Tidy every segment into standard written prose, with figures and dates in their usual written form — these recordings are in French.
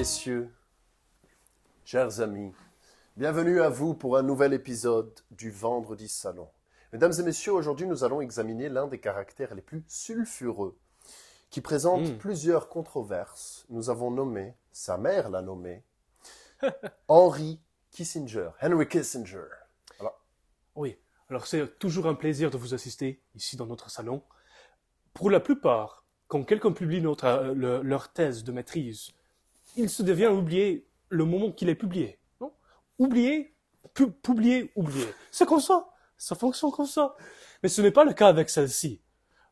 messieurs, chers amis, bienvenue à vous pour un nouvel épisode du Vendredi Salon. Mesdames et messieurs, aujourd'hui nous allons examiner l'un des caractères les plus sulfureux qui présente plusieurs controverses. Nous avons nommé, sa mère l'a nommé, Henry Kissinger. Henry Kissinger. Oui, alors c'est toujours un plaisir de vous assister ici dans notre salon. Pour la plupart, quand quelqu'un publie leur thèse de maîtrise, il se devient oublié le moment qu'il est publié. Non, oublié, publié, oublié. C'est comme ça fonctionne comme ça. Mais ce n'est pas le cas avec celle-ci.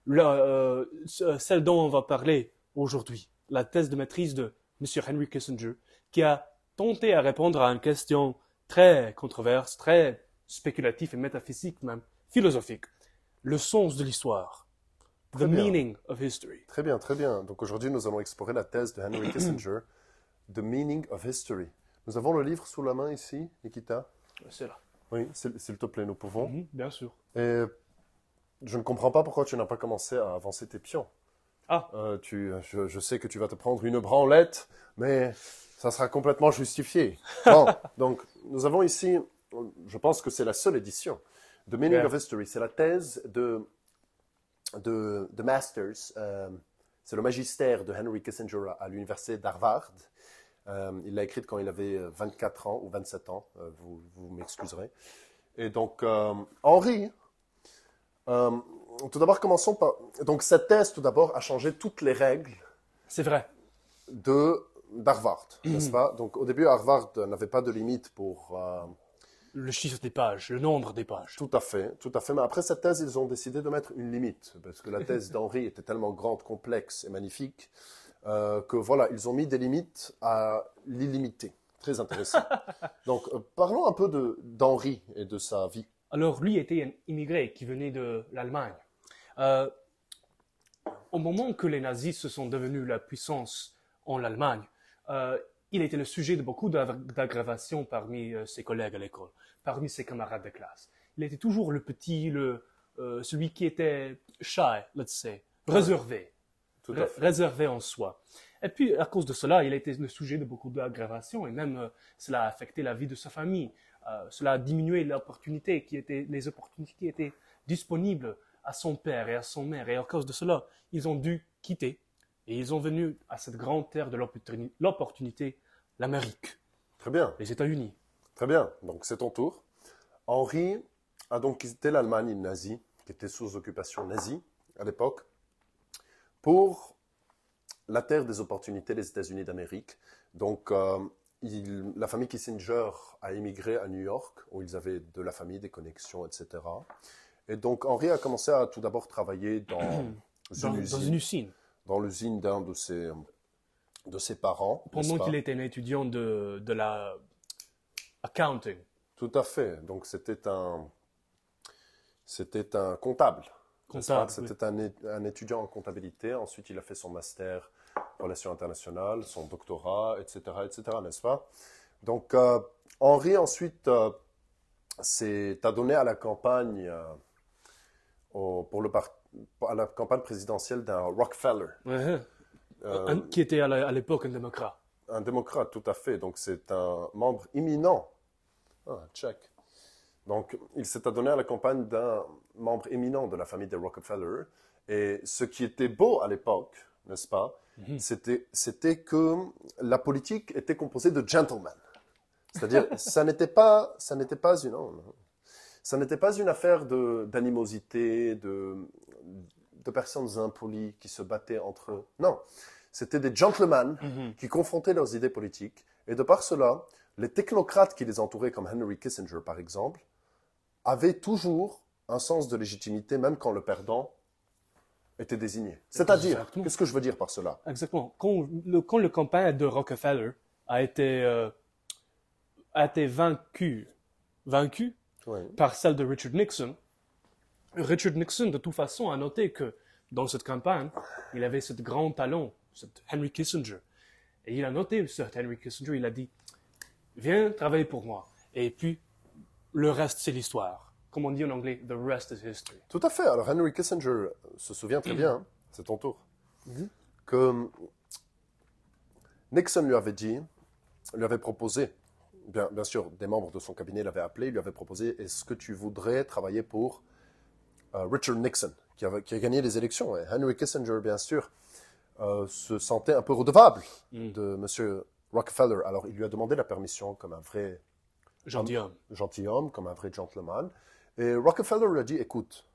Celle dont on va parler aujourd'hui, la thèse de maîtrise de M. Henry Kissinger, qui a tenté à répondre à une question très controverse, très spéculative et métaphysique même, philosophique. Le sens de l'histoire. The meaning of history. Très bien, très bien. Donc aujourd'hui, nous allons explorer la thèse de Henry Kissinger, The meaning of history. Nous avons le livre sous la main ici, Nikita. C'est là. Oui, s'il te plaît, nous pouvons. Bien sûr. Et je ne comprends pas pourquoi tu n'as pas commencé à avancer tes pions. Ah, Je sais que tu vas te prendre une branlette, mais ça sera complètement justifié. Bon, donc nous avons ici, je pense que c'est la seule édition, The Meaning of History. C'est la thèse de Masters, c'est le magistère de Henry Kissinger à l'université d'Harvard. Il l'a écrite quand il avait 24 ans ou 27 ans, vous m'excuserez. Et donc, Henry, tout d'abord, commençons par... Donc, cette thèse, tout d'abord, a changé toutes les règles c'est vrai. d'Harvard, n'est-ce pas? Donc, au début, Harvard n'avait pas de limite pour... Le chiffre des pages, le nombre des pages. Tout à fait, tout à fait. Mais après cette thèse, ils ont décidé de mettre une limite, parce que la thèse d'Henry était tellement grande, complexe et magnifique, que voilà, ils ont mis des limites à l'illimité. Très intéressant. Donc, parlons un peu d'Henry et de sa vie. Alors, lui était un immigré qui venait de l'Allemagne. Au moment que les nazis se sont devenus la puissance en Allemagne, il était le sujet de beaucoup d'aggravations parmi ses collègues à l'école, parmi ses camarades de classe. Il était toujours le petit, celui qui était shy, let's say, réservé, réservé en soi. Et puis, à cause de cela, il était le sujet de beaucoup d'aggravations et même cela a affecté la vie de sa famille. Cela a diminué les opportunités qui étaient disponibles à son père et à son mère. Et à cause de cela, ils ont dû quitter. Et ils sont venus à cette grande terre de l'opportunité, l'Amérique. Très bien. Les États-Unis. Très bien. Donc, c'est ton tour. Henry a donc quitté l'Allemagne nazie, qui était sous occupation nazie à l'époque, pour la terre des opportunités des États-Unis d'Amérique. Donc, la famille Kissinger a émigré à New York, où ils avaient de la famille, des connexions, etc. Et donc, Henry a commencé à tout d'abord travailler dans une usine. Dans l'usine d'un de ses parents. Pendant qu'il était un étudiant de la accounting. Tout à fait. Donc c'était un comptable. C'était un étudiant en comptabilité. Ensuite, il a fait son master relations internationales, son doctorat, etc., n'est-ce pas? Donc, Henry ensuite s'est adonné à la campagne à la campagne présidentielle d'un Rockefeller. Qui était à l'époque un démocrate. Un démocrate, tout à fait. Donc, c'est un membre éminent. Check. Donc, il s'est adonné à la campagne d'un membre éminent de la famille des Rockefeller. Et ce qui était beau à l'époque, n'est-ce pas, c'était que la politique était composée de gentlemen. C'est-à-dire, ça n'était pas une affaire d'animosité, de personnes impolies qui se battaient entre eux. Non, c'était des gentlemen qui confrontaient leurs idées politiques. Et de par cela, les technocrates qui les entouraient, comme Henry Kissinger par exemple, avaient toujours un sens de légitimité, même quand le perdant était désigné. C'est-à-dire, qu'est-ce que je veux dire par cela? Exactement. Quand le campagne de Rockefeller a été vaincu par celle de Richard Nixon, de toute façon, a noté que dans cette campagne, il avait ce grand talent, cet Henry Kissinger. Et il a noté ce Henry Kissinger, il a dit, viens travailler pour moi. Et puis, le reste, c'est l'histoire. Comme on dit en anglais, the rest is history. Tout à fait. Alors, Henry Kissinger se souvient très bien, c'est ton tour, que Nixon lui avait proposé, bien sûr, des membres de son cabinet l'avaient appelé, lui avaient proposé, est-ce que tu voudrais travailler pour Richard Nixon, qui a gagné les élections. Et Henry Kissinger, bien sûr, se sentait un peu redevable de M. Rockefeller. Alors, il lui a demandé la permission comme un vrai gentilhomme, comme un vrai gentleman. Et Rockefeller lui a dit, écoute,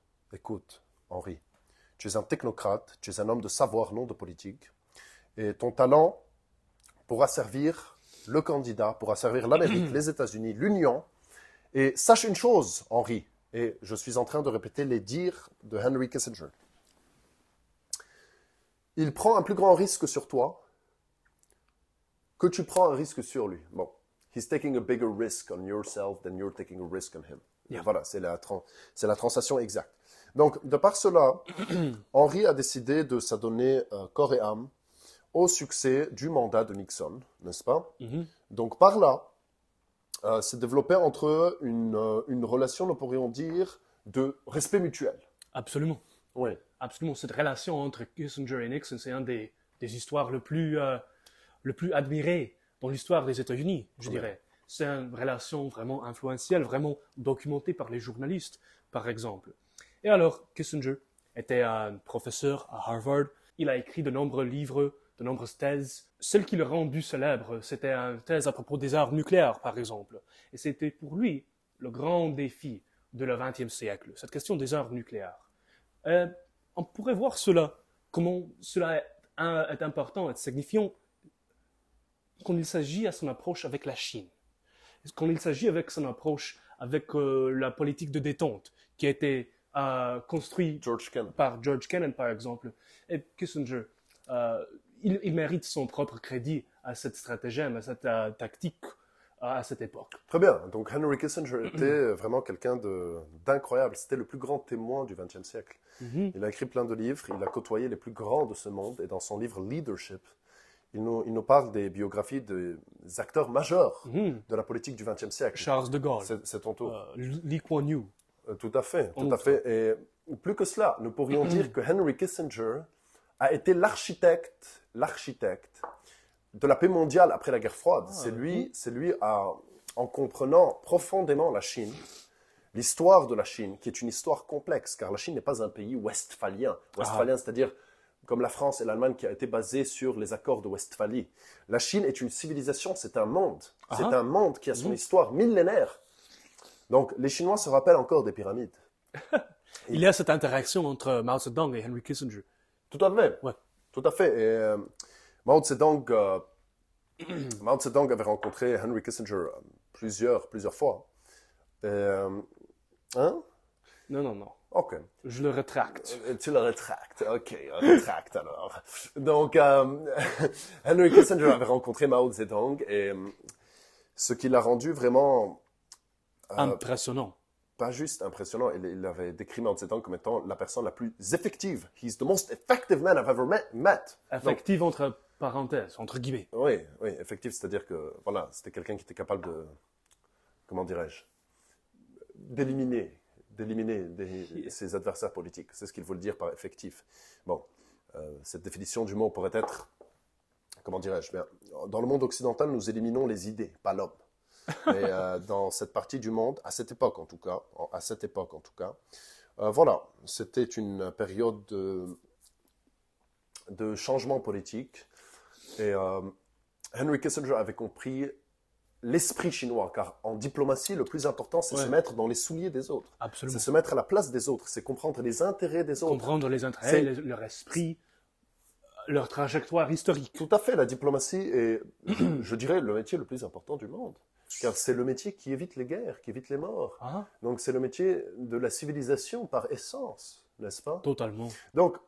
Henry, tu es un technocrate, tu es un homme de savoir, non de politique, et ton talent pourra servir le candidat, pourra servir l'Amérique, les États-Unis, l'Union. Et sache une chose, Henry, et je suis en train de répéter les dires de Henry Kissinger. Il prend un plus grand risque sur toi que tu prends un risque sur lui. Bon, he's taking a bigger risk on yourself than you're taking a risk on him. Yeah. Voilà, c'est la translation exacte. Donc, de par cela, Henry a décidé de s'adonner corps et âme au succès du mandat de Nixon, n'est-ce pas? Donc, par là, s'est développé entre eux une relation, nous pourrions dire, de respect mutuel. Absolument. Oui. Absolument. Cette relation entre Kissinger et Nixon, c'est une des histoires le plus admirées dans l'histoire des États-Unis, je dirais. C'est une relation vraiment influentielle, vraiment documentée par les journalistes, par exemple. Et alors, Kissinger était un professeur à Harvard. Il a écrit de nombreux livres, de nombreuses thèses. Celle qui l'a rendu célèbre, c'était une thèse à propos des armes nucléaires, par exemple. Et c'était pour lui le grand défi de le XXe siècle, cette question des armes nucléaires. On pourrait voir cela, comment cela est important, est signifiant quand il s'agit à son approche avec la Chine. Quand il s'agit avec son approche avec la politique de détente qui a été construite par George Kennan, par exemple. Et Kissinger, il mérite son propre crédit à cette stratagème, à cette tactique à cette époque. Très bien. Donc Henry Kissinger était vraiment quelqu'un d'incroyable. C'était le plus grand témoin du XXe siècle. Il a écrit plein de livres, il a côtoyé les plus grands de ce monde, et dans son livre Leadership, il nous parle des biographies des acteurs majeurs de la politique du XXe siècle. Charles de Gaulle. C'est ton tour. Lee Kuan Yew. Tout à fait. Et plus que cela, nous pourrions dire que Henry Kissinger a été l'architecte de la paix mondiale après la guerre froide. C'est lui, en comprenant profondément la Chine, l'histoire de la Chine, qui est une histoire complexe, car la Chine n'est pas un pays westphalien. C'est-à-dire comme la France et l'Allemagne qui a été basée sur les accords de Westphalie. La Chine est une civilisation, c'est un monde. C'est un monde qui a son histoire millénaire. Donc, les Chinois se rappellent encore des pyramides. Il y a cette interaction entre Mao Zedong et Henry Kissinger. Tout à fait. Ouais. Tout à fait. Et Mao Zedong avait rencontré Henry Kissinger plusieurs fois. Hein? Non. Ok. Je le rétracte. Tu le rétractes. Ok, rétracte alors. Donc, Henry Kissinger avait rencontré Mao Zedong et ce qui l'a rendu vraiment... impressionnant. Pas juste impressionnant, il avait décrit Mao Zedong comme étant la personne la plus effective. He's the most effective man I've ever met. Effective entre parenthèses, entre guillemets. Oui, effective, c'est-à-dire que voilà, c'était quelqu'un qui était capable de, comment dirais-je, d'éliminer ses adversaires politiques. C'est ce qu'il voulait dire par effectif. Bon, cette définition du mot pourrait être, comment dirais-je, bien, dans le monde occidental, nous éliminons les idées, pas l'homme. Mais dans cette partie du monde, à cette époque en tout cas, voilà, c'était une période de changement politique. Et Henry Kissinger avait compris l'esprit chinois, car en diplomatie, le plus important, c'est se mettre dans les souliers des autres. Absolument. C'est se mettre à la place des autres, c'est comprendre les intérêts des autres. Comprendre les intérêts, leur esprit, leur trajectoire historique. Tout à fait, la diplomatie est, je dirais, le métier le plus important du monde. Car c'est le métier qui évite les guerres, qui évite les morts. Donc c'est le métier de la civilisation par essence, n'est-ce pas? Totalement. Donc,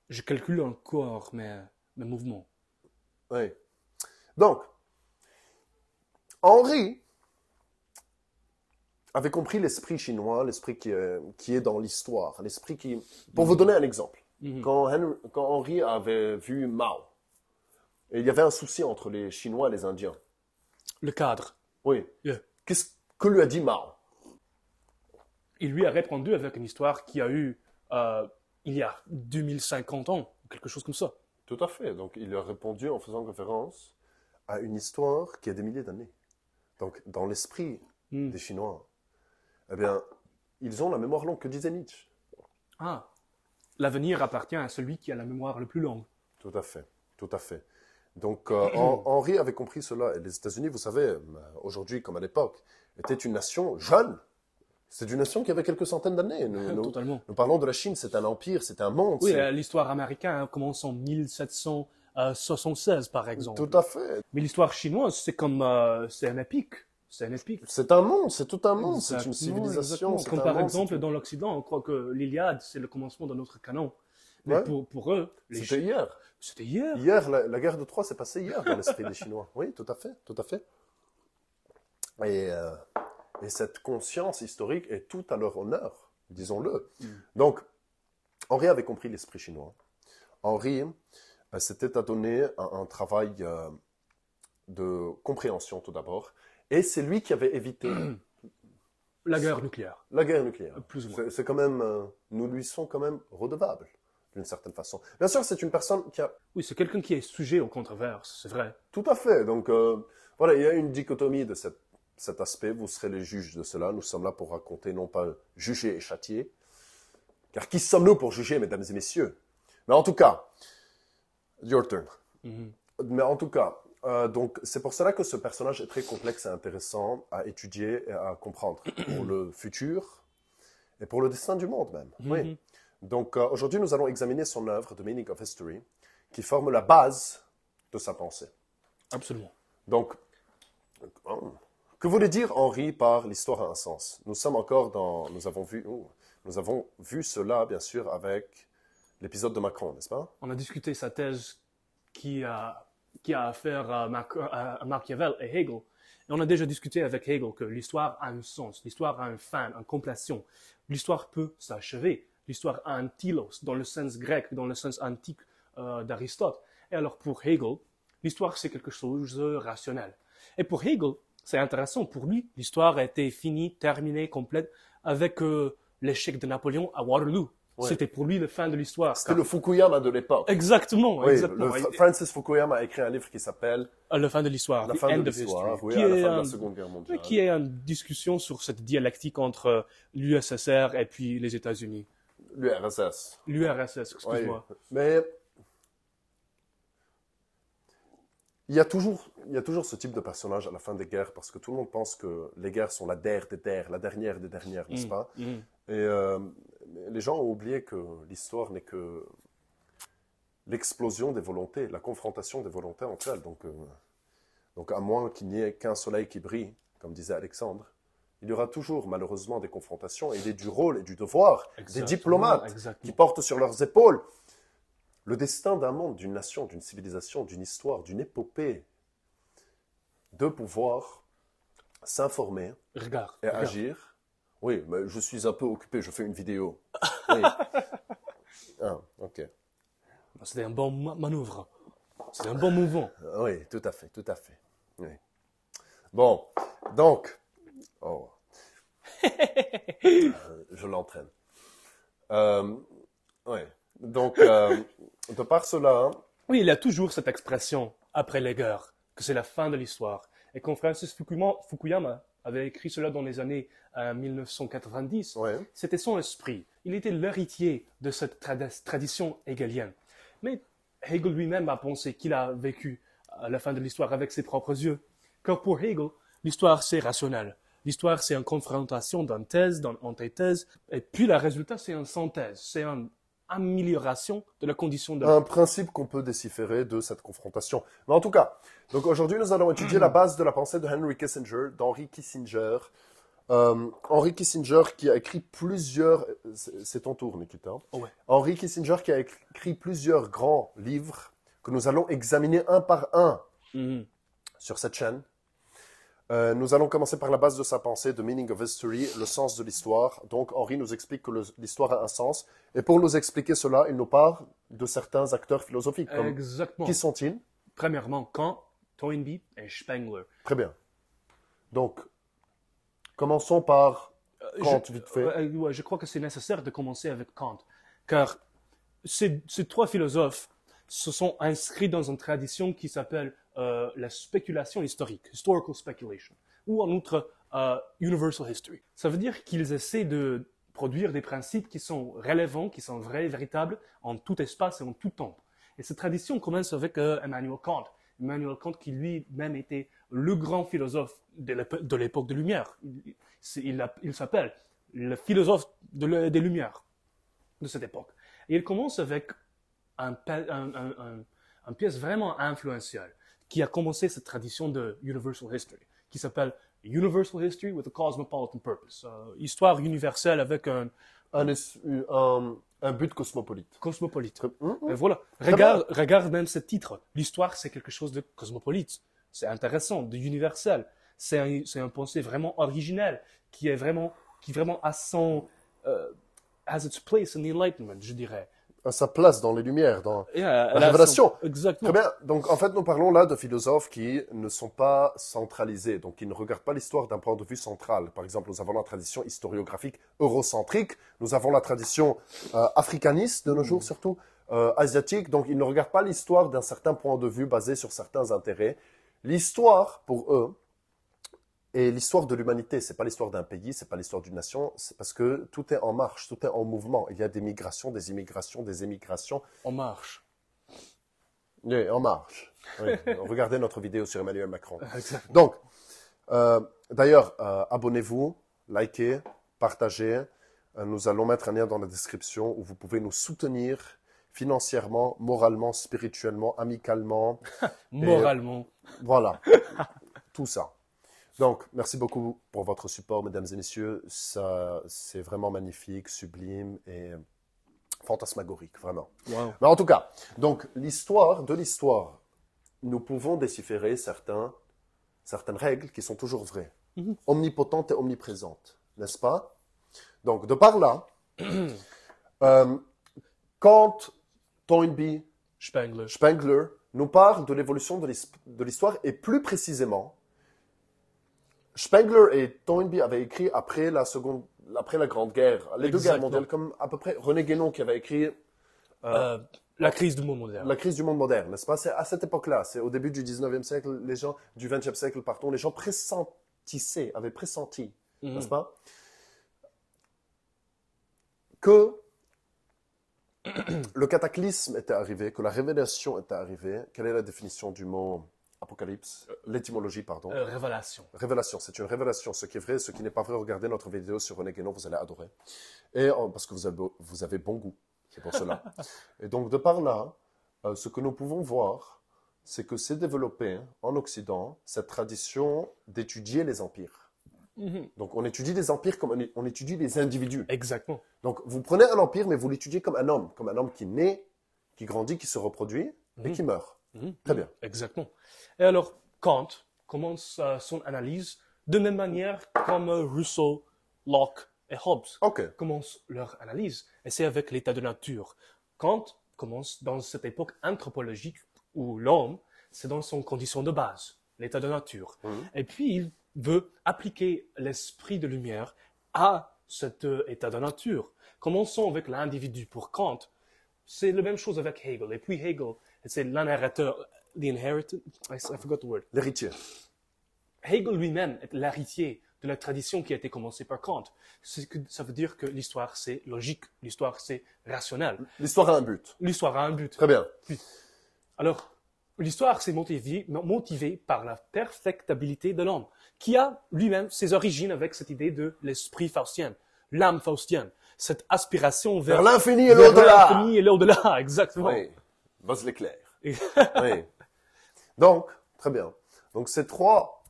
je calcule encore mes mouvements. Oui. Donc, Henry avait compris l'esprit chinois, l'esprit qui est dans l'histoire, l'esprit qui... Pour vous donner un exemple, quand Henry avait vu Mao, et il y avait un souci entre les Chinois et les Indiens. Le cadre. Oui. Yeah. Qu'est-ce que lui a dit Mao? Il lui a répondu avec une histoire qui a eu il y a 2050 ans, quelque chose comme ça. Tout à fait. Donc, il a répondu en faisant référence à une histoire qui a des milliers d'années. Donc, dans l'esprit des Chinois, eh bien, ils ont la mémoire longue, que disait Nietzsche. Ah, l'avenir appartient à celui qui a la mémoire le plus longue. Tout à fait, tout à fait. Donc, Henri avait compris cela. Et les États-Unis, vous savez, aujourd'hui comme à l'époque, étaient une nation jeune. C'est une nation qui avait quelques centaines d'années. Totalement. Nous parlons de la Chine, c'est un empire, c'est un monde. Oui, l'histoire américaine commence en 1776, par exemple. Tout à fait. Mais l'histoire chinoise, c'est comme, c'est un épique. C'est un épique. C'est un monde, c'est tout un monde, c'est une Exactement, civilisation. exactement. c'est Comme un par monde, exemple, dans l'Occident, on croit que l'Iliade, c'est le commencement de notre canon. Mais Ouais. pour eux, C'était hier. c'était hier. Hier, la guerre de Troie s'est passée hier dans l'esprit des Chinois. Oui, tout à fait, tout à fait. Et cette conscience historique est tout à leur honneur, disons-le. Donc, Henri avait compris l'esprit chinois. Henri s'était adonné à un travail de compréhension tout d'abord. Et c'est lui qui avait évité La guerre nucléaire, la guerre nucléaire. plus ou moins. C'est quand même, nous lui sommes quand même redevables, d'une certaine façon. Bien sûr, c'est une personne qui a Oui, c'est quelqu'un qui est sujet aux controverses, c'est vrai. tout à fait. Donc, voilà, il y a une dichotomie de cet aspect. Vous serez les juges de cela. Nous sommes là pour raconter, non pas juger et châtier. Car qui sommes-nous pour juger, mesdames et messieurs? Mais en tout cas, your turn. Mais en tout cas, donc c'est pour cela que ce personnage est très complexe et intéressant à étudier et à comprendre pour le futur et pour le destin du monde même. Oui. Donc aujourd'hui, nous allons examiner son œuvre, The Meaning of History, qui forme la base de sa pensée. Absolument. Donc, que voulait dire Henri par l'histoire a un sens? Nous sommes encore dans, nous avons vu cela bien sûr avec l'épisode de Macron, n'est-ce pas? On a discuté sa thèse qui a affaire à Machiavel et Hegel. Et on a déjà discuté avec Hegel que l'histoire a un sens, l'histoire a une fin, une complétion. L'histoire peut s'achever. L'histoire a un telos, dans le sens grec, dans le sens antique d'Aristote. Et alors pour Hegel, l'histoire c'est quelque chose de rationnel. Et pour Hegel, c'est intéressant. Pour lui, l'histoire a été finie, terminée, complète avec l'échec de Napoléon à Waterloo. Ouais. C'était pour lui la fin de l'histoire. C'était le Fukuyama de l'époque. Exactement, Oui, exactement. Francis Fukuyama a écrit un livre qui s'appelle La fin de l'histoire, La The fin End de of l'histoire, History, oui, qui à la est fin de la un- Seconde Guerre mondiale. qui est une discussion sur cette dialectique entre l'USSR et puis les États-Unis. L'URSS. L'URSS, excuse-moi. Oui. Mais il y a toujours ce type de personnage à la fin des guerres parce que tout le monde pense que les guerres sont la der des der, la dernière des dernières, n'est-ce pas? Et les gens ont oublié que l'histoire n'est que l'explosion des volontés, la confrontation des volontés entre elles. Donc à moins qu'il n'y ait qu'un soleil qui brille, comme disait Alexandre, il y aura toujours malheureusement des confrontations et il est du rôle et du devoir des Exactement, diplomates exactement. qui portent sur leurs épaules le destin d'un monde, d'une nation, d'une civilisation, d'une histoire, d'une épopée, de pouvoir s'informer Regarde. et regarde. agir. Oui, mais je suis un peu occupé, je fais une vidéo. Oui. Ah, ok. C'était un bon manœuvre. C'était un bon mouvement. Oui, tout à fait, tout à fait. Oui. Bon, donc, oh. Je l'entraîne. Oui, donc, de par cela, Oui, il y a toujours cette expression, après les guerres, que c'est la fin de l'histoire. Et quand Francis Fukuyama avait écrit cela dans les années 1990, ouais, c'était son esprit. Il était l'héritier de cette tradition hegelienne. Mais Hegel lui-même a pensé qu'il a vécu la fin de l'histoire avec ses propres yeux. Car pour Hegel, l'histoire c'est rationnel. L'histoire c'est une confrontation d'une thèse, d'une antithèse, et puis le résultat c'est une synthèse, c'est une amélioration de la condition de un principe qu'on peut déciférer de cette confrontation. Mais en tout cas, donc aujourd'hui, nous allons étudier la base de la pensée de Henry Kissinger, d'Henry Kissinger. Henry Kissinger qui a écrit plusieurs... C'est ton tour, Nikita. Oh ouais. Henry Kissinger qui a écrit plusieurs grands livres que nous allons examiner un par un sur cette chaîne. Nous allons commencer par la base de sa pensée, The Meaning of History, le sens de l'histoire. Donc, Henri nous explique que l'histoire a un sens. Et pour nous expliquer cela, il nous parle de certains acteurs philosophiques. Comme, Exactement. qui sont-ils? Premièrement, Kant, Toynbee et Spengler. Très bien. Donc, commençons par Kant, vite fait. Je crois que c'est nécessaire de commencer avec Kant, car ces trois philosophes se sont inscrits dans une tradition qui s'appelle la spéculation historique, historical speculation, ou en outre universal history. Ça veut dire qu'ils essaient de produire des principes qui sont relevants, qui sont vrais, véritables, en tout espace et en tout temps. Et cette tradition commence avec Emmanuel Kant. Emmanuel Kant qui lui-même était le grand philosophe de l'époque des Lumières. Il s'appelle le philosophe des Lumières de cette époque. Et il commence avec un pièce vraiment influentielle qui a commencé cette tradition de Universal History, qui s'appelle Universal History with a Cosmopolitan Purpose. Histoire universelle avec un but cosmopolite. Cosmopolite. Mmh. Et voilà. Regarde même ce titre. L'histoire, c'est quelque chose de cosmopolite. C'est intéressant, de universel. C'est un pensée vraiment originel qui vraiment a has its place in the Enlightenment, je dirais. À sa place dans les Lumières, dans La révélation. Exactement. Très bien. Donc, en fait, nous parlons là de philosophes qui ne sont pas centralisés, donc qui ne regardent pas l'histoire d'un point de vue central. Par exemple, nous avons la tradition historiographique eurocentrique, nous avons la tradition africaniste de nos jours, surtout asiatique. Donc, ils ne regardent pas l'histoire d'un certain point de vue basé sur certains intérêts. L'histoire, pour eux, et l'histoire de l'humanité, c'est pas l'histoire d'un pays, c'est pas l'histoire d'une nation, c'est parce que tout est en marche, tout est en mouvement. Il y a des migrations, des immigrations, des émigrations. En marche. Oui, en marche. Oui. Regardez notre vidéo sur Emmanuel Macron. Donc, d'ailleurs, abonnez-vous, likez, partagez. Nous allons mettre un lien dans la description où vous pouvez nous soutenir financièrement, moralement, spirituellement, amicalement. Moralement. Voilà, tout ça. Donc, merci beaucoup pour votre support, mesdames et messieurs. Ça, c'est vraiment magnifique, sublime et fantasmagorique, vraiment. Wow. Mais en tout cas, donc, de l'histoire, nous pouvons déchiffrer certaines règles qui sont toujours vraies, omnipotentes et omniprésentes, n'est-ce pas? Donc, de par là, quand Toynbee Spengler nous parle de l'évolution de l'histoire, et plus précisément, Spengler et Toynbee avaient écrit après la Grande Guerre, les deux guerres mondiales, comme à peu près René Guénon qui avait écrit la crise du monde moderne. La crise du monde moderne, n'est-ce pas? C'est à cette époque-là, c'est au début du 19e siècle, du 20e siècle, pardon, les gens avaient pressenti, n'est-ce pas? Que le cataclysme était arrivé, que la révélation était arrivée. Quelle est la définition du mot apocalypse? L'étymologie, pardon. Révélation. Révélation, c'est une révélation. Ce qui est vrai, ce qui n'est pas vrai, regardez notre vidéo sur René Guénon, vous allez adorer. Et parce que vous avez bon goût, c'est pour cela. Et donc, de par là, ce que nous pouvons voir, c'est que s'est développé en Occident cette tradition d'étudier les empires. Donc, on étudie les empires comme on étudie les individus. Exactement. Donc, vous prenez un empire, mais vous l'étudiez comme un homme qui naît, qui grandit, qui se reproduit et qui meurt. Très bien. Exactement. Et alors, Kant commence son analyse de même manière comme Rousseau, Locke et Hobbes commencent leur analyse. Et c'est avec l'état de nature. Kant commence dans cette époque anthropologique où l'homme, c'est dans son condition de base, l'état de nature. Et puis, il veut appliquer l'esprit de lumière à cet état de nature. Commençons avec l'individu. Pour Kant, c'est la même chose avec Hegel. Et puis Hegel, c'est l'inhériteur, I forgot the word. L'héritier. Hegel lui-même est l'héritier de la tradition qui a été commencée par Kant. Ça veut dire que l'histoire, c'est logique. L'histoire, c'est rationnel. L'histoire a un but. L'histoire a un but. Très bien. Puis, alors, l'histoire, c'est motivé par la perfectibilité de l'homme, qui a lui-même ses origines avec cette idée de l'esprit faustien, l'âme faustienne, cette aspiration vers l'infini et l'au-delà. L'infini et l'au-delà, exactement. Oui. Buzz l'éclair. Oui. Donc, très bien. Donc, ces trois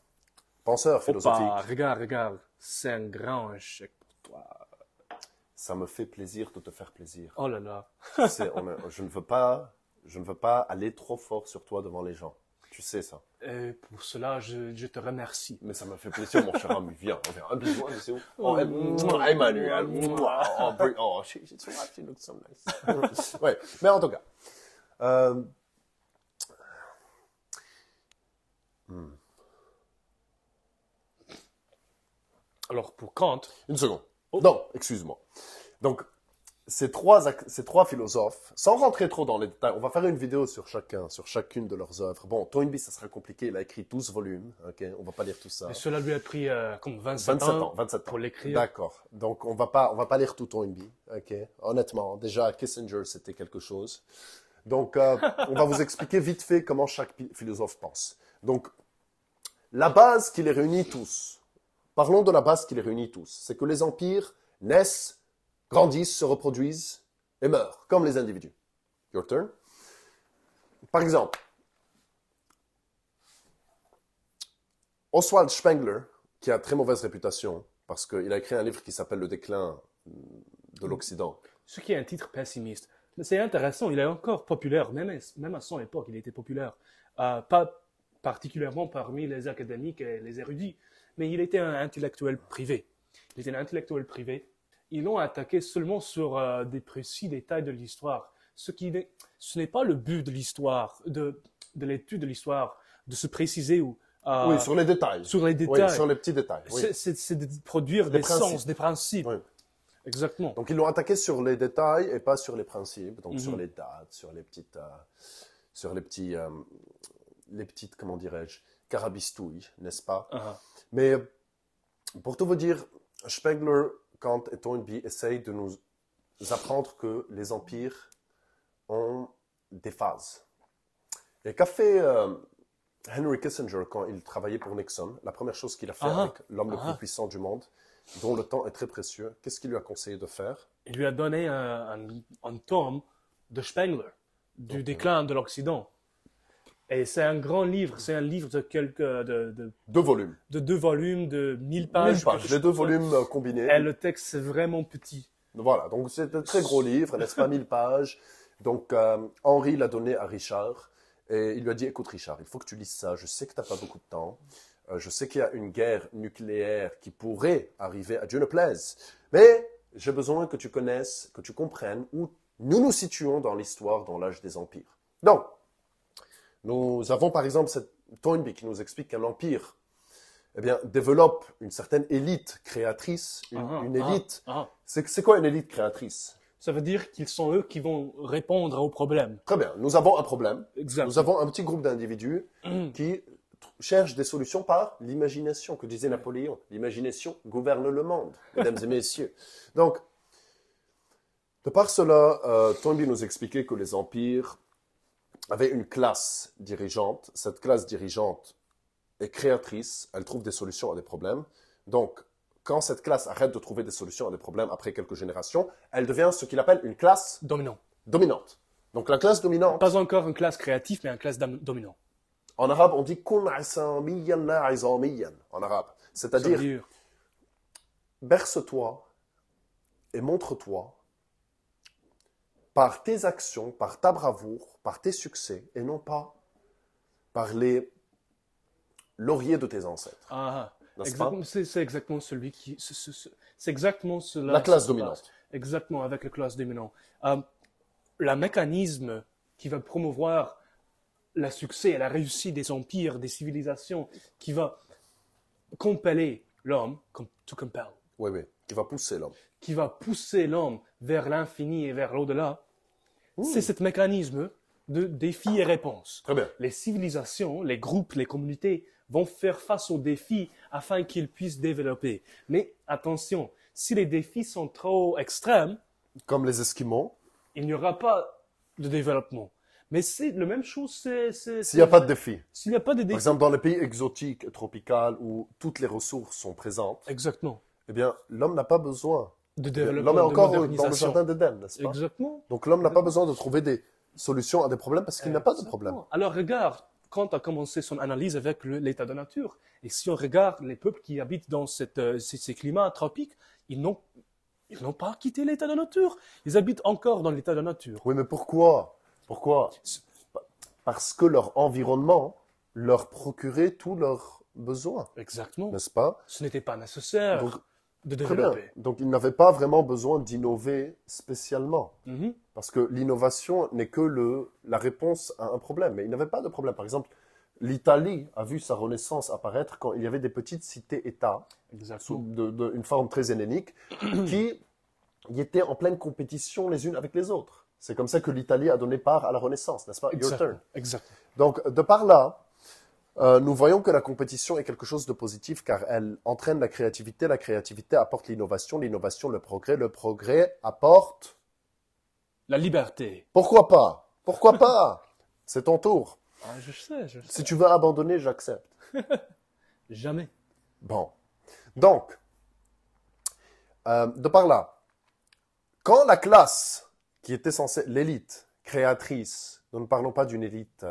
penseurs philosophiques. Regarde, c'est un grand échec pour toi. Ça me fait plaisir de te faire plaisir. Oh là là. Je ne veux pas aller trop fort sur toi devant les gens. Tu sais ça. Et pour cela, je te remercie. Mais ça me fait plaisir, mon cher ami. Viens, on vient. Un bisou, c'est où? Oh, Emmanuel. Oh, she looks so nice. Ouais, mais en tout cas. Alors, pour Kant... Une seconde. Non, excuse-moi. Donc, ces trois philosophes, sans rentrer trop dans les détails, on va faire une vidéo sur chacune de leurs œuvres. Bon, Toynbee, ça sera compliqué, il a écrit 12 volumes, ok, on va pas lire tout ça. Mais cela lui a pris comme 27 ans, 27 ans. pour l'écrire. D'accord. Donc, on va pas lire tout Toynbee, ok. Honnêtement, déjà, Kissinger, c'était quelque chose. Donc, on va vous expliquer vite fait comment chaque philosophe pense. Donc, la base qui les réunit tous, parlons de la base qui les réunit tous, c'est que les empires naissent, grandissent, se reproduisent et meurent, comme les individus. Your turn. Par exemple, Oswald Spengler, qui a très mauvaise réputation, parce qu'il a écrit un livre qui s'appelle Le déclin de l'Occident. Ce qui est un titre pessimiste. Mais c'est intéressant, il est encore populaire, même à son époque, il était populaire. Pas particulièrement parmi les académiques et les érudits, mais il était un intellectuel privé. Il était un intellectuel privé. Ils l'ont attaqué seulement sur des précis détails de l'histoire. Ce n'est pas le but de l'histoire, de l'étude de l'histoire, de se préciser ou Oui, sur les détails. sur les détails. Oui, sur les petits détails. Oui. C'est de produire des sens, des principes. Oui. Exactement. Donc, ils l'ont attaqué sur les détails et pas sur les principes. Donc, sur les dates, sur les petites, comment dirais-je, carabistouilles, n'est-ce pas? Mais pour tout vous dire, Spengler, Kant et Toynbee essayent de nous apprendre que les empires ont des phases. Et qu'a fait Henry Kissinger quand il travaillait pour Nixon? La première chose qu'il a fait avec l'homme le plus puissant du monde, dont le temps est très précieux, qu'est-ce qu'il lui a conseillé de faire? Il lui a donné un tome de Spengler, du déclin de l'Occident. Et c'est un grand livre, c'est un livre de Deux volumes. de 2 volumes, de 1000 pages. 1000 pages, les deux volumes combinés. Et le texte, c'est vraiment petit. Voilà, donc c'est un très gros livre, n'est-ce pas, 1000 pages. Donc, Henri l'a donné à Richard, et il lui a dit, écoute Richard, il faut que tu lises ça, je sais que tu n'as pas beaucoup de temps, je sais qu'il y a une guerre nucléaire qui pourrait arriver, à Dieu ne plaise, mais j'ai besoin que tu connaisses, que tu comprennes où nous nous situons dans l'histoire, dans l'âge des empires. Donc, nous avons par exemple cette Toynbee qui nous explique qu'un empire développe une certaine élite créatrice, une élite. C'est quoi une élite créatrice? Ça veut dire qu'ils sont eux qui vont répondre aux problèmes. Très bien, nous avons un problème. Exactement. Nous avons un petit groupe d'individus qui cherchent des solutions par l'imagination, que disait Napoléon. L'imagination gouverne le monde, mesdames et messieurs. Donc, de par cela, Toynbee nous expliquait que les empires avaient une classe dirigeante. Cette classe dirigeante est créatrice, elle trouve des solutions à des problèmes. Donc, quand cette classe arrête de trouver des solutions à des problèmes après quelques générations, elle devient ce qu'il appelle une classe dominante. Donc, la classe dominante... Pas encore une classe créative, mais une classe dominante. En arabe, on dit « kun asamiyan la izamiyan » en arabe. C'est-à-dire, berce-toi et montre-toi par tes actions, par ta bravoure, par tes succès, et non pas par les lauriers de tes ancêtres. C'est exactement celui qui... C'est exactement cela. La classe dominante. Exactement, avec la classe dominante. Le mécanisme qui va promouvoir le succès et la réussite des empires, des civilisations, qui va compeller l'homme, to compel. Oui, qui va pousser l'homme. Qui va pousser l'homme vers l'infini et vers l'au-delà. C'est ce mécanisme de défis et réponses. Très bien. Les civilisations, les groupes, les communautés vont faire face aux défis afin qu'ils puissent développer. Mais attention, si les défis sont trop extrêmes, comme les Esquimaux, il n'y aura pas de développement. Mais c'est la même chose. S'il n'y a pas de défis. S'il n'y a pas de défis. Par exemple, dans les pays exotiques et tropicaux où toutes les ressources sont présentes, exactement. Eh bien, l'homme n'a pas besoin de développement. L'homme est encore dans le jardin d'Éden, n'est-ce pas? Exactement. Donc l'homme n'a pas besoin de trouver des solutions à des problèmes parce qu'il n'a pas de problème. Alors regarde, Kant a commencé son analyse avec l'état de nature. Et si on regarde les peuples qui habitent dans ces climats tropiques, ils n'ont pas quitté l'état de nature. Ils habitent encore dans l'état de nature. Oui, mais pourquoi? Pourquoi? Parce que leur environnement leur procurait tous leurs besoins. Exactement. N'est-ce pas? Ce n'était pas nécessaire de développer. Très bien. Donc ils n'avaient pas vraiment besoin d'innover spécialement. Parce que l'innovation n'est que la réponse à un problème. Mais ils n'avaient pas de problème. Par exemple, l'Italie a vu sa renaissance apparaître quand il y avait des petites cités-États, sous une forme très hellénique, qui ils étaient en pleine compétition les unes avec les autres. C'est comme ça que l'Italie a donné part à la Renaissance, n'est-ce pas? Your turn. Exact. Donc, de par là, nous voyons que la compétition est quelque chose de positif car elle entraîne la créativité apporte l'innovation, le progrès apporte... La liberté. Pourquoi pas? Pourquoi pas? C'est ton tour. Ah, je sais. Si tu veux abandonner, j'accepte. Jamais. Bon. Donc, de par là, quand la classe qui était censée, l'élite créatrice, nous ne parlons pas d'une élite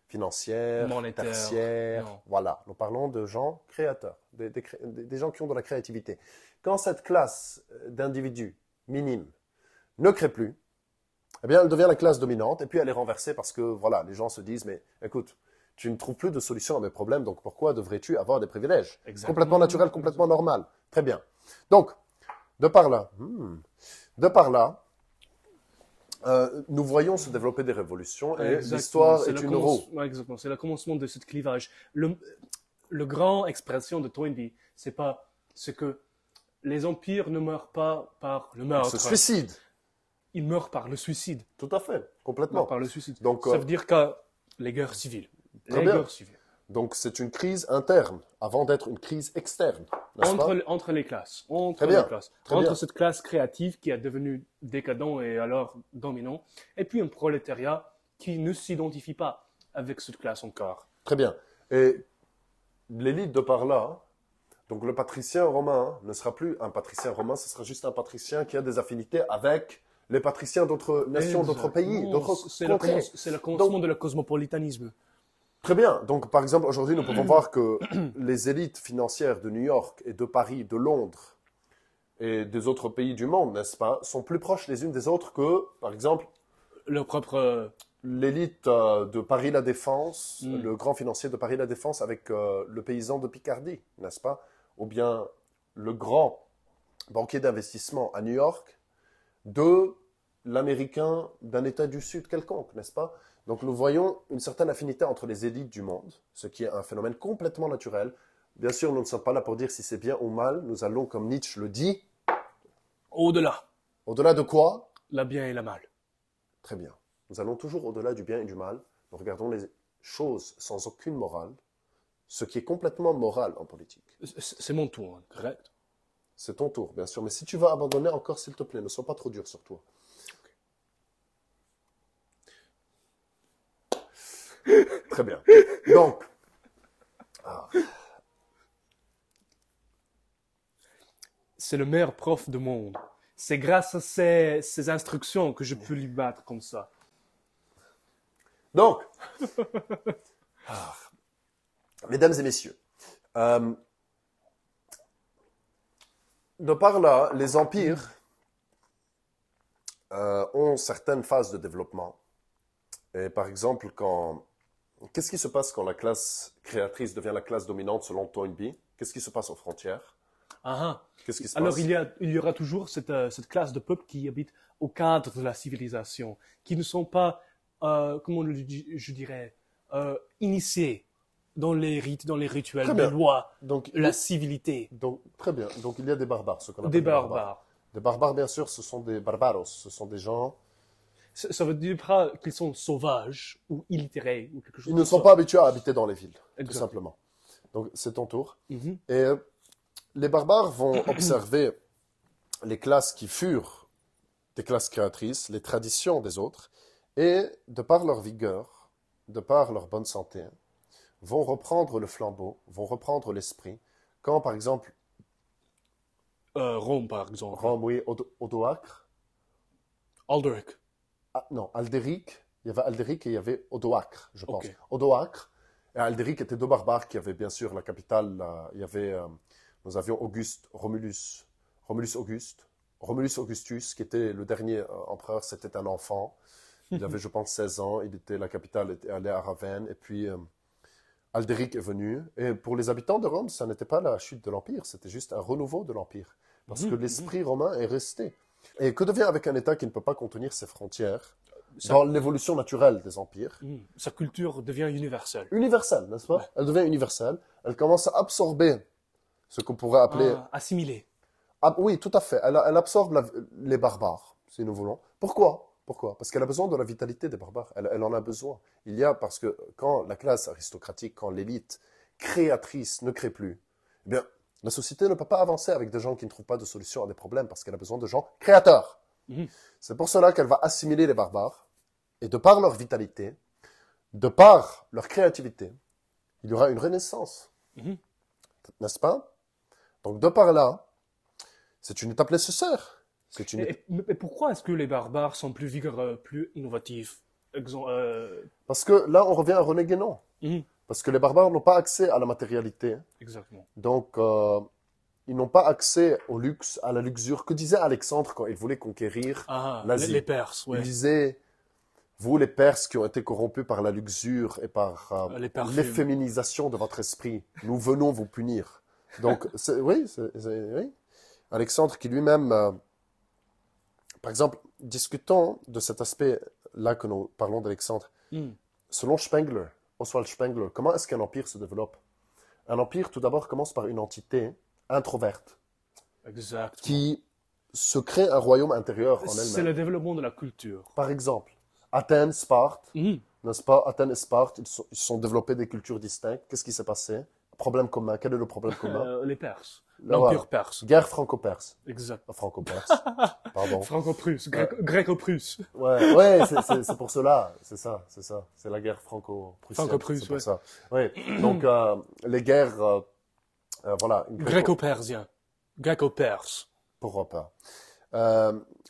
financière, Monétaire, tertiaire, non. voilà, nous parlons de gens créateurs, des gens qui ont de la créativité. Quand cette classe d'individus minimes ne crée plus, eh bien, elle devient la classe dominante et puis elle est renversée parce que, voilà, les gens se disent, mais écoute, tu ne trouves plus de solution à mes problèmes, donc pourquoi devrais-tu avoir des privilèges? Exactement. Complètement naturel, complètement normal. Très bien. Donc, de par là, nous voyons se développer des révolutions et Exactement. l'histoire C'est est le une roue. ouais, exactement. C'est le commencement de ce clivage. Le grand expression de Toynbee, c'est pas ce que les empires ne meurent pas par le Ils meurtre. se suicident. Ils meurent par le suicide. Tout à fait, Ils complètement. meurent par le suicide. Donc, ça veut dire que les guerres civiles. Très Les bien. guerres civiles. Donc, c'est une crise interne avant d'être une crise externe. n'est-ce pas? Entre les classes. Entre Très bien. les classes. Très Entre bien. cette classe créative qui est devenue décadent et alors dominant, et puis un prolétariat qui ne s'identifie pas avec cette classe encore. Très bien. Et l'élite de par là, donc le patricien romain ne sera plus un patricien romain, ce sera juste un patricien qui a des affinités avec les patriciens d'autres nations, d'autres pays, Exactement. d'autres C'est contrées. c'est le commencement de le cosmopolitanisme. Très bien. Donc, par exemple, aujourd'hui, nous pouvons voir que les élites financières de New York et de Paris, de Londres et des autres pays du monde, n'est-ce pas, sont plus proches les unes des autres que, par exemple, Leur propre... l'élite de Paris La Défense, le grand financier de Paris La Défense avec le paysan de Picardie, n'est-ce pas? Ou bien le grand banquier d'investissement à New York de l'américain d'un État du Sud quelconque, n'est-ce pas? Donc nous voyons une certaine affinité entre les élites du monde, ce qui est un phénomène complètement naturel. Bien sûr, nous ne sommes pas là pour dire si c'est bien ou mal. Nous allons, comme Nietzsche le dit, Au-delà. au-delà de quoi? La bien et la mal. Très bien. Nous allons toujours au-delà du bien et du mal. Nous regardons les choses sans aucune morale, ce qui est complètement moral en politique. C'est mon tour, hein, correct? C'est ton tour, bien sûr. Mais si tu vas abandonner encore, s'il te plaît, ne sois pas trop dur sur toi. Très bien. Donc, C'est le meilleur prof du monde. C'est grâce à ces instructions que je peux lui battre comme ça. donc, ah, mesdames et messieurs, de par là, les empires ont certaines phases de développement. Et par exemple, qu'est-ce qui se passe quand la classe créatrice devient la classe dominante selon Toynbee? Qu'est-ce qui se passe aux frontières? Ah, Qu'est-ce qui se alors passe? il y aura toujours cette classe de peuples qui habitent au cadre de la civilisation, qui ne sont pas, je dirais, initiés dans les rites, dans les rituels, Très les bien. lois, Donc, la civilité. donc, très bien. Donc, il y a des barbares, ce qu'on appelle Des barbares. Des barbares, bien sûr, ce sont des barbaros. Ce sont des gens... Ça veut dire pas qu'ils sont sauvages ou illitérés ou quelque chose Ils comme ne sont ça. pas habitués à habiter dans les villes, tout Exact. simplement. Donc, c'est ton tour. Mhm. Et les barbares vont observer les classes qui furent des classes créatrices, les traditions des autres, et de par leur vigueur, de par leur bonne santé, vont reprendre le flambeau, vont reprendre l'esprit. Quand, par exemple, Rome, par exemple. Rome, oui, Odoacre, Alderic. non, Aldéric, il y avait Aldéric et il y avait Odoacre, je pense. Ok. Odoacre et Aldéric étaient deux barbares qui avaient bien sûr la capitale, il y avait, nous avions Romulus Auguste, Romulus Augustus, qui était le dernier empereur, c'était un enfant. Il avait, je pense, 16 ans. La capitale était allée à Ravenne. Et puis, Aldéric est venu. Et pour les habitants de Rome, ça n'était pas la chute de l'Empire, c'était juste un renouveau de l'Empire. Parce que l'esprit romain est resté. Et que devient avec un État qui ne peut pas contenir ses frontières dans l'évolution naturelle des empires? Sa culture devient universelle. Universelle, n'est-ce pas? Elle devient universelle. Elle commence à absorber ce qu'on pourrait appeler... Assimilée. Ah, oui, tout à fait. Elle absorbe les barbares, si nous voulons. Pourquoi? Pourquoi? Parce qu'elle a besoin de la vitalité des barbares. Elle en a besoin. Parce que quand la classe aristocratique, quand l'élite créatrice ne crée plus, eh bien, la société ne peut pas avancer avec des gens qui ne trouvent pas de solution à des problèmes parce qu'elle a besoin de gens créateurs. Mhm. C'est pour cela qu'elle va assimiler les barbares et de par leur vitalité, de par leur créativité, il y aura une renaissance. Mhm. N'est-ce pas? Donc, de par là, c'est une étape nécessaire. Mais pourquoi est-ce que les barbares sont plus vigoureux, plus innovatifs? Parce que là, on revient à René Guénon. Mhm. Parce que les barbares n'ont pas accès à la matérialité. Exactement. Donc, ils n'ont pas accès au luxe, à la luxure. Que disait Alexandre quand il voulait conquérir Ah, l'Asie? les Perses, ouais. Il disait, vous les Perses qui ont été corrompus par la luxure et par Les parfums. l'efféminisation de votre esprit, nous venons vous punir. Donc, oui, oui. Alexandre qui lui-même, par exemple, discutons de cet aspect-là que nous parlons d'Alexandre. Mhm. Selon Spengler, Oswald Spengler, comment est-ce qu'un empire se développe? Un empire, tout d'abord, commence par une entité introverte Exactement. qui se crée un royaume intérieur en C'est elle-même. le développement de la culture. Par exemple, Athènes, Sparte, Mhm. n'est-ce pas? Athènes et Sparte, ils se sont développés des cultures distinctes. Qu'est-ce qui s'est passé? Problème commun. Quel est le problème commun? Les Perses. Là, L'Empire voilà. perse. Guerre franco-perse. Exact. Franco-perse. Pardon. Franco-prusse. Gréco-prusse. Ouais, c'est pour cela. C'est ça. C'est la guerre franco-prussienne. Franco-prusse, c'est pour ouais. ça. Ouais. Donc, les guerres, voilà. Gréco-persien. Gréco-perse. Pourquoi pas.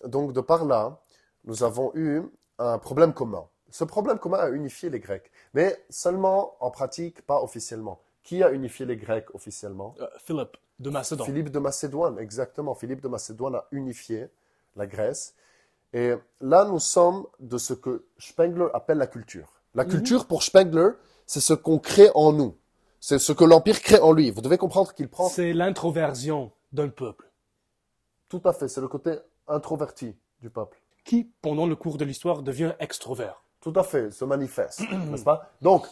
Donc, de par là, nous avons eu un problème commun. Ce problème commun a unifié les Grecs, mais seulement en pratique, pas officiellement. Qui a unifié les Grecs officiellement? Philippe de Macédoine. Philippe de Macédoine, exactement. Philippe de Macédoine a unifié la Grèce. Et là, nous sommes de ce que Spengler appelle la culture. La culture, pour Spengler, c'est ce qu'on crée en nous. C'est ce que l'Empire crée en lui. Vous devez comprendre qu'il prend... C'est l'introversion d'un peuple Tout à fait, c'est le côté introverti du peuple. qui, pendant le cours de l'histoire, devient extrovert. Tout à fait, se manifeste, n'est-ce pas? Donc,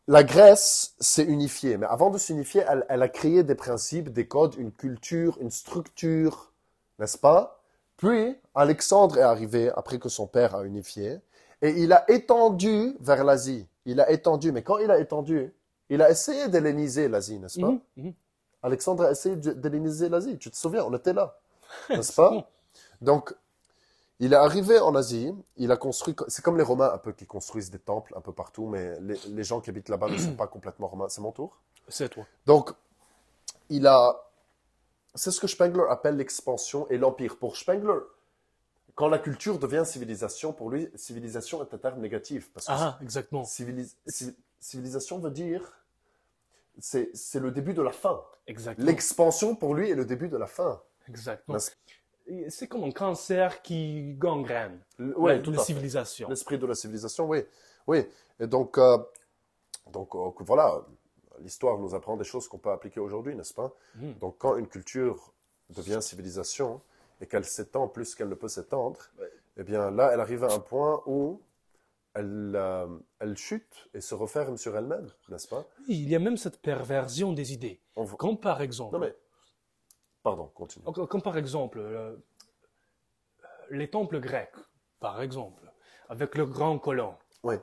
la Grèce s'est unifiée, mais avant de s'unifier, elle a créé des principes, des codes, une culture, une structure, n'est-ce pas? Puis, Alexandre est arrivé après que son père a unifié, et il a étendu vers l'Asie. Il a étendu, mais quand il a étendu, il a essayé d'helléniser l'Asie, n'est-ce pas? Mhm. Alexandre a essayé d'helléniser l'Asie, tu te souviens, on était là, n'est-ce pas? Donc, il est arrivé en Asie, il a construit, c'est comme les Romains un peu qui construisent des temples un peu partout, mais les gens qui habitent là-bas ne sont pas complètement romains. C'est mon tour. C'est toi. Donc, c'est ce que Spengler appelle l'expansion et l'empire. Pour Spengler, quand la culture devient civilisation, pour lui, civilisation est un terme négatif. Parce que Ah, exactement. civilisation veut dire, c'est le début de la fin. Exactement. L'expansion pour lui est le début de la fin. Exactement. N'est-ce- C'est comme un cancer qui gangrène Ouais, tout la à fait. civilisation. L'esprit de la civilisation, oui. Oui. Et donc voilà, l'histoire nous apprend des choses qu'on peut appliquer aujourd'hui, n'est-ce pas? Mhm. Donc, quand une culture devient civilisation et qu'elle s'étend plus qu'elle ne peut s'étendre, eh bien là, elle arrive à un point où elle chute et se referme sur elle-même, n'est-ce pas? Oui, il y a même cette perversion des idées. Comme par exemple, Non mais, pardon, continue. comme par exemple les temples grecs, par exemple, avec le grand colon, Oui,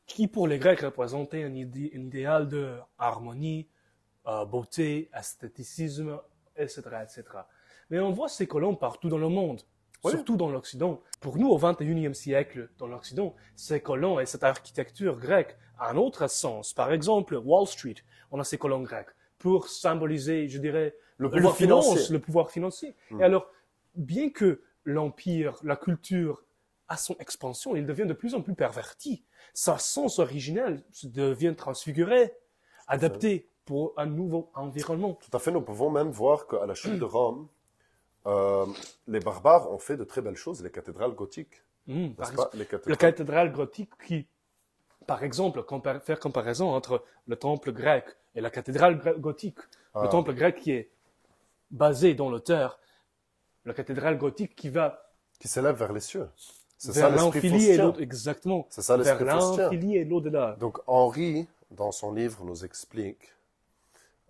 qui pour les Grecs représentait un idéal de harmonie, beauté, esthéticisme, etc., etc. Mais on voit ces colons partout dans le monde, Oui. surtout dans l'Occident. Pour nous, au XXIe siècle, dans l'Occident, ces colons et cette architecture grecque a un autre sens. Par exemple, Wall Street, on a ces colons grecs pour symboliser, je dirais, Le pouvoir financier. le pouvoir financier. Et alors, bien que l'empire, la culture, à son expansion, il devient de plus en plus perverti. Sa sens originel devient transfiguré, adapté pour un nouveau environnement. Tout à fait. Nous pouvons même voir qu'à la chute de Rome, les barbares ont fait de très belles choses, les cathédrales gothiques. Par N'est-ce pas? exemple, Les la cathédrales. cathédrale gothique qui, par exemple, faire comparaison entre le temple grec et la cathédrale gothique. Le temple grec qui est basé dans le terre, la cathédrale gothique qui va Qui s'élève vers les cieux. C'est vers ça l'esprit l'infini et faustien. l'au- exactement. C'est ça Vers l'esprit faustien. l'infini et l'au-delà. Donc Henri, dans son livre, nous explique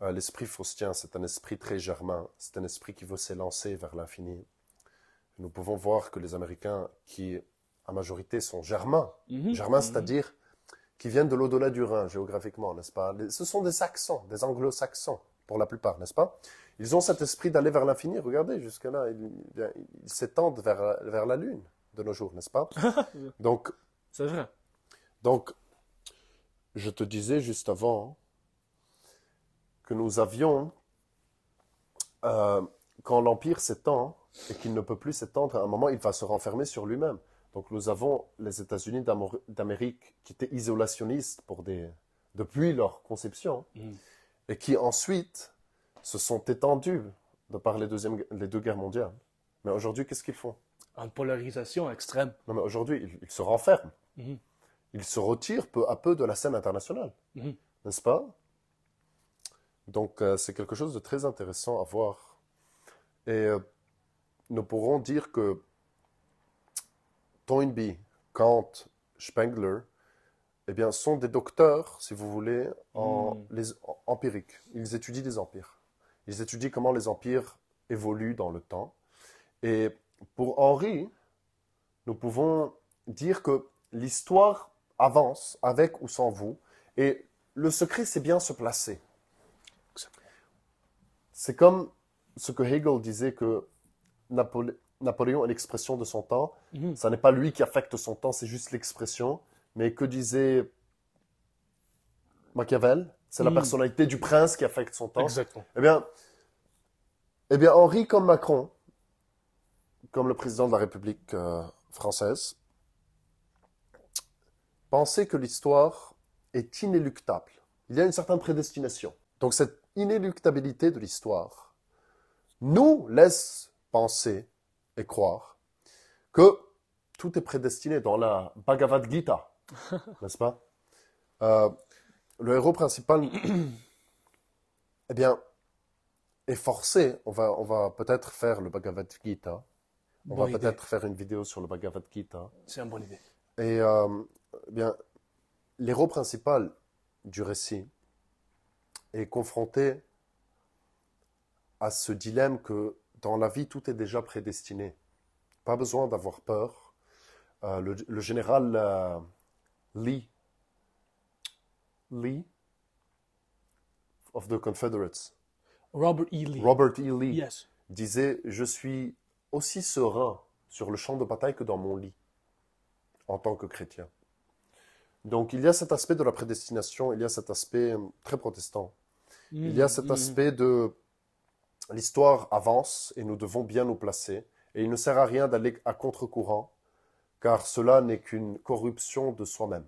L'esprit faustien, c'est un esprit très germain, c'est un esprit qui veut s'élancer vers l'infini. Nous pouvons voir que les Américains, qui à majorité sont germains, germains c'est-à-dire qui viennent de l'au-delà du Rhin géographiquement, n'est-ce pas? Ce sont des Saxons, des Anglo-Saxons pour la plupart, n'est-ce pas? Ils ont cet esprit d'aller vers l'infini. Regardez, jusque-là, ils s'étendent vers la Lune de nos jours, n'est-ce pas? Donc, C'est vrai. donc, je te disais juste avant que nous avions, quand l'Empire s'étend et qu'il ne peut plus s'étendre, à un moment, il va se renfermer sur lui-même. Donc nous avons les États-Unis d'Amérique qui étaient isolationnistes depuis leur conception et qui ensuite se sont étendus de par les deux guerres mondiales. Mais aujourd'hui, qu'est-ce qu'ils font? Une polarisation extrême. Non, mais aujourd'hui, ils se renferment. Ils se retirent peu à peu de la scène internationale, n'est-ce pas? Donc, c'est quelque chose de très intéressant à voir. Et nous pourrons dire que Toynbee, Kant, Spengler, eh bien, sont des docteurs, si vous voulez, empiriques. Ils étudient les empires. Ils étudient comment les empires évoluent dans le temps. Et pour Henri, nous pouvons dire que l'histoire avance avec ou sans vous. Et le secret, c'est bien se placer. C'est comme ce que Hegel disait que Napoléon est l'expression de son temps. Ça n'est pas lui qui affecte son temps, c'est juste l'expression. Mais que disait Machiavel? C'est la personnalité du prince qui affecte son temps. Exactement. Eh bien, Henri, comme Macron, comme le président de la République française, pensait que l'histoire est inéluctable. Il y a une certaine prédestination. Donc cette inéluctabilité de l'histoire nous laisse penser et croire que tout est prédestiné dans la Bhagavad Gita, n'est-ce pas? Le héros principal, eh bien, est forcé. On va peut-être faire le Bhagavad Gita. On va peut-être faire une vidéo sur le Bhagavad Gita. C'est une bonne idée. Et eh bien, l'héros principal du récit est confronté à ce dilemme que dans la vie, tout est déjà prédestiné. Pas besoin d'avoir peur. Le général Lee of the Confederates, Robert E. Lee. Robert E. Lee, Yes. disait « Je suis aussi serein sur le champ de bataille que dans mon lit, en tant que chrétien. » Donc, il y a cet aspect de la prédestination, il y a cet aspect très protestant. Il y a cet aspect de l'histoire avance et nous devons bien nous placer. Et il ne sert à rien d'aller à contre-courant, car cela n'est qu'une corruption de soi-même.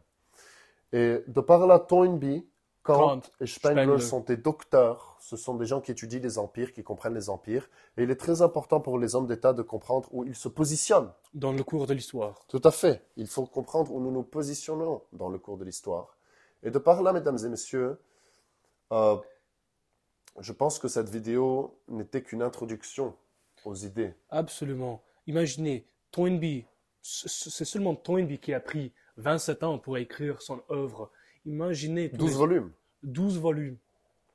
Et de par là, Toynbee, Kant et Spengler sont des docteurs. Ce sont des gens qui étudient les empires, qui comprennent les empires. Et il est très important pour les hommes d'État de comprendre où ils se positionnent. Dans le cours de l'histoire. Tout à fait. Il faut comprendre où nous nous positionnons dans le cours de l'histoire. Et de par là, mesdames et messieurs, je pense que cette vidéo n'était qu'une introduction aux idées. Absolument. Imaginez, Toynbee, c'est seulement Toynbee qui a pris 27 ans pour écrire son œuvre. Imaginez 12 volumes. 12 volumes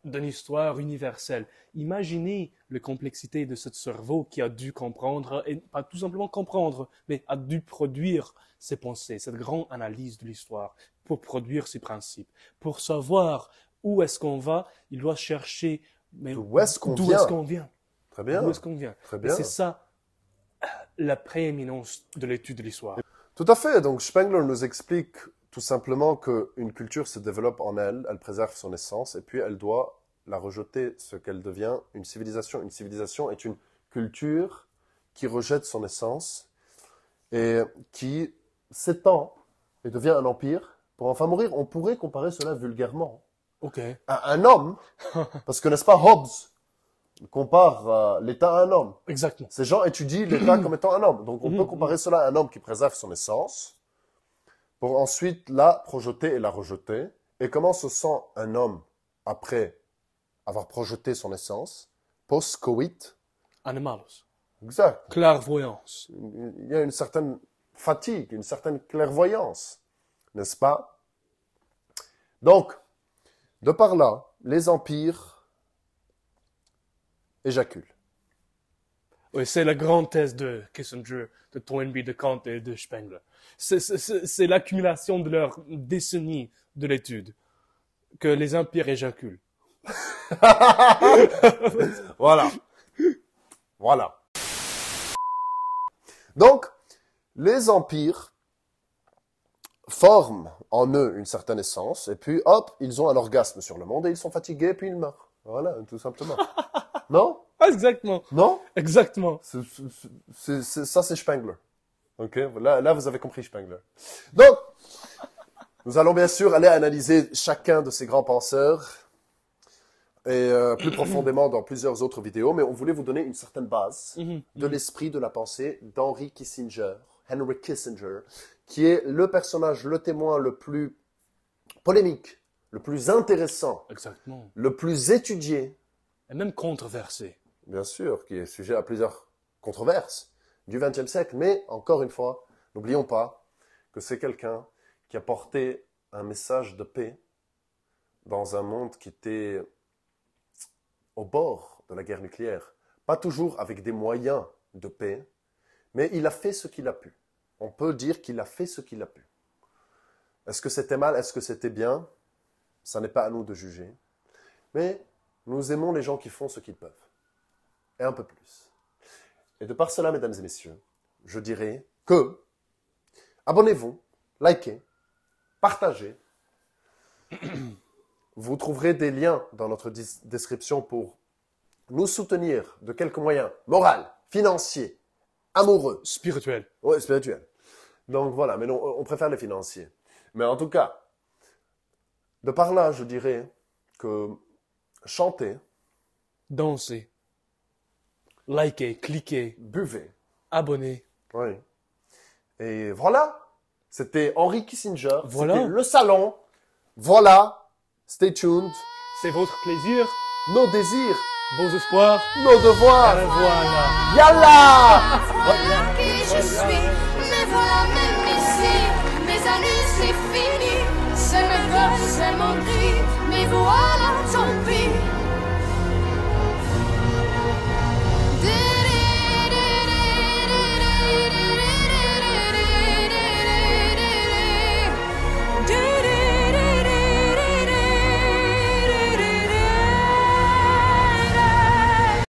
d'une histoire universelle. Imaginez la complexité de ce cerveau qui a dû comprendre, et pas tout simplement comprendre, mais a dû produire ses pensées, cette grande analyse de l'histoire, pour produire ses principes. Pour savoir où est-ce qu'on va, il doit chercher d'où est-ce qu'on vient. Très bien. D'où est-ce qu'on vient. Très bien. Et c'est ça la prééminence de l'étude de l'histoire. Tout à fait. Donc Spengler nous explique tout simplement qu'une culture se développe en elle, elle préserve son essence, et puis elle doit la rejeter, ce qu'elle devient une civilisation. Une civilisation est une culture qui rejette son essence et qui s'étend et devient un empire pour enfin mourir. On pourrait comparer cela vulgairement Ok. à un homme, parce que n'est-ce pas Hobbes compare l'État à un homme. Exactement. Ces gens étudient l'État comme étant un homme. Donc on peut comparer cela à un homme qui préserve son essence pour ensuite la projeter et la rejeter. Et comment se sent un homme après avoir projeté son essence? Post-coït. Animalos. Exact. Clairvoyance. Il y a une certaine fatigue, une certaine clairvoyance, n'est-ce pas? Donc, de par là, les empires éjacule. Oui, c'est la grande thèse de Kissinger, de Toynbee, de Kant et de Spengler. C'est l'accumulation de leurs décennies de l'étude que les empires éjaculent. Voilà. Voilà. Donc, les empires forment en eux une certaine essence, et puis hop, ils ont un orgasme sur le monde, et ils sont fatigués, puis ils meurent. Voilà, tout simplement. Non? Ah, exactement. Non? Exactement. Ça, c'est Spengler. Ok, là, vous avez compris Spengler. Donc, nous allons bien sûr aller analyser chacun de ces grands penseurs, et plus profondément dans plusieurs autres vidéos, mais on voulait vous donner une certaine base de l'esprit de la pensée d'Henry Kissinger, Henry Kissinger, qui est le personnage, le témoin le plus polémique, le plus intéressant, Exactement. le plus étudié, Et même controversé. bien sûr, qui est sujet à plusieurs controverses du XXe siècle, mais encore une fois, n'oublions pas que c'est quelqu'un qui a porté un message de paix dans un monde qui était au bord de la guerre nucléaire. Pas toujours avec des moyens de paix, mais il a fait ce qu'il a pu. On peut dire qu'il a fait ce qu'il a pu. Est-ce que c'était mal? Est-ce que c'était bien? Ça n'est pas à nous de juger. Mais nous aimons les gens qui font ce qu'ils peuvent. Et un peu plus. Et de par cela, mesdames et messieurs, je dirais que abonnez-vous, likez, partagez. Vous trouverez des liens dans notre description pour nous soutenir de quelques moyens moral, financiers, amoureux. Spirituel. Oui, spirituel. Donc voilà, mais non, on préfère les financiers. Mais en tout cas, de par là, je dirais que chanter, Danser. Liker, cliquer, buvez. abonner. Oui. Et voilà, c'était Henry Kissinger. Voilà. C'était le salon. Voilà. Stay tuned. C'est votre plaisir, Nos désirs, vos espoirs. nos devoirs. Et voilà. Yalla! Voilà qui je suis, mais voilà même ici, mes années c'est fini, c'est mes voix, c'est mon cri, mes voix.